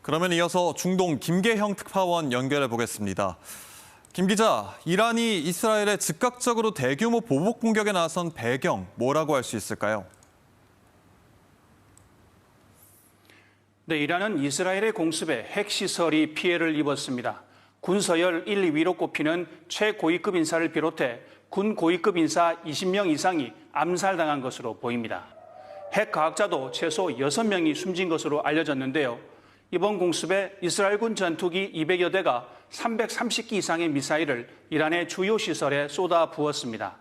그러면 이어서 중동 김계형 특파원 연결해 보겠습니다. 김 기자, 이란이 이스라엘에 즉각적으로 대규모 보복 공격에 나선 배경, 뭐라고 할 수 있을까요? 네, 이란은 이스라엘의 공습에 핵시설이 피해를 입었습니다. 군서열 1, 2위로 꼽히는 최고위급 인사를 비롯해 군 고위급 인사 20명 이상이 암살당한 것으로 보입니다. 핵 과학자도 최소 6명이 숨진 것으로 알려졌는데요. 이번 공습에 이스라엘군 전투기 200여 대가 330기 이상의 미사일을 이란의 주요 시설에 쏟아 부었습니다.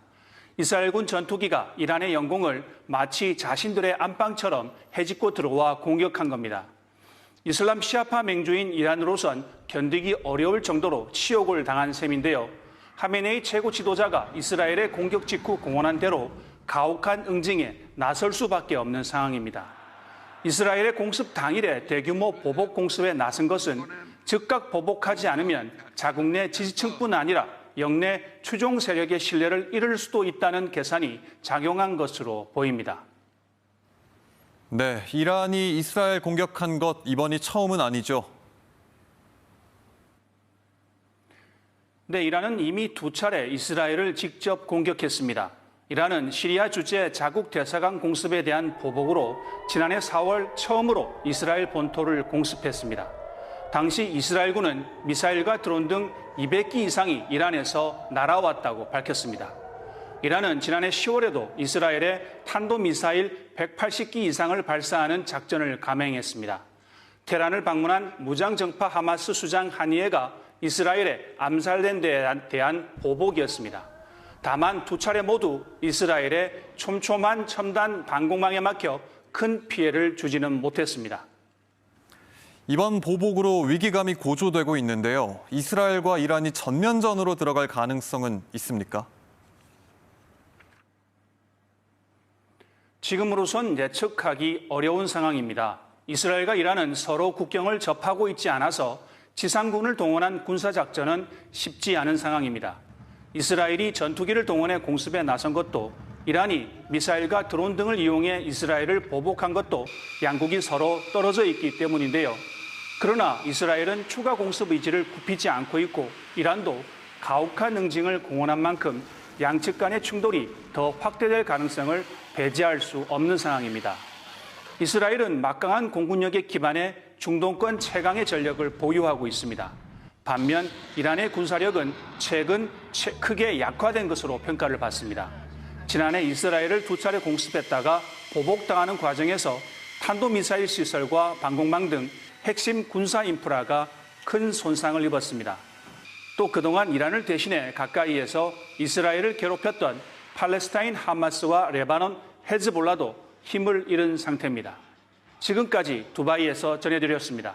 이스라엘군 전투기가 이란의 영공을 마치 자신들의 안방처럼 헤집고 들어와 공격한 겁니다. 이슬람 시아파 맹주인 이란으로선 견디기 어려울 정도로 치욕을 당한 셈인데요. 하메네이 최고 지도자가 이스라엘의 공격 직후 공언한 대로 가혹한 응징에 나설 수밖에 없는 상황입니다. 이스라엘의 공습 당일에 대규모 보복 공습에 나선 것은 즉각 보복하지 않으면 자국 내 지지층뿐 아니라 영내 추종 세력의 신뢰를 잃을 수도 있다는 계산이 작용한 것으로 보입니다. 네, 이란이 이스라엘 공격한 것 이번이 처음은 아니죠? 네, 이란은 이미 2차례 이스라엘을 직접 공격했습니다. 이란은 시리아 주재 자국 대사관 공습에 대한 보복으로 지난해 4월 처음으로 이스라엘 본토를 공습했습니다. 당시 이스라엘군은 미사일과 드론 등 200기 이상이 이란에서 날아왔다고 밝혔습니다. 이란은 지난해 10월에도 이스라엘에 탄도미사일 180기 이상을 발사하는 작전을 감행했습니다. 테란을 방문한 무장정파 하마스 수장 하니에가 이스라엘에 암살된 데 대한 보복이었습니다. 다만 2차례 모두 이스라엘의 촘촘한 첨단 방공망에 막혀 큰 피해를 주지는 못했습니다. 이번 보복으로 위기감이 고조되고 있는데요. 이스라엘과 이란이 전면전으로 들어갈 가능성은 있습니까? 지금으로선 예측하기 어려운 상황입니다. 이스라엘과 이란은 서로 국경을 접하고 있지 않아서 지상군을 동원한 군사작전은 쉽지 않은 상황입니다. 이스라엘이 전투기를 동원해 공습에 나선 것도 이란이 미사일과 드론 등을 이용해 이스라엘을 보복한 것도 양국이 서로 떨어져 있기 때문인데요. 그러나 이스라엘은 추가 공습 의지를 굽히지 않고 있고 이란도 가혹한 응징을 공언한 만큼 양측 간의 충돌이 더 확대될 가능성을 배제할 수 없는 상황입니다. 이스라엘은 막강한 공군력에 기반해 중동권 최강의 전력을 보유하고 있습니다. 반면 이란의 군사력은 최근 크게 약화된 것으로 평가를 받습니다. 지난해 이스라엘을 2차례 공습했다가 보복당하는 과정에서 탄도미사일 시설과 방공망 등 핵심 군사 인프라가 큰 손상을 입었습니다. 또 그동안 이란을 대신해 가까이에서 이스라엘을 괴롭혔던 팔레스타인 하마스와 레바논 헤즈볼라도 힘을 잃은 상태입니다. 지금까지 두바이에서 전해드렸습니다.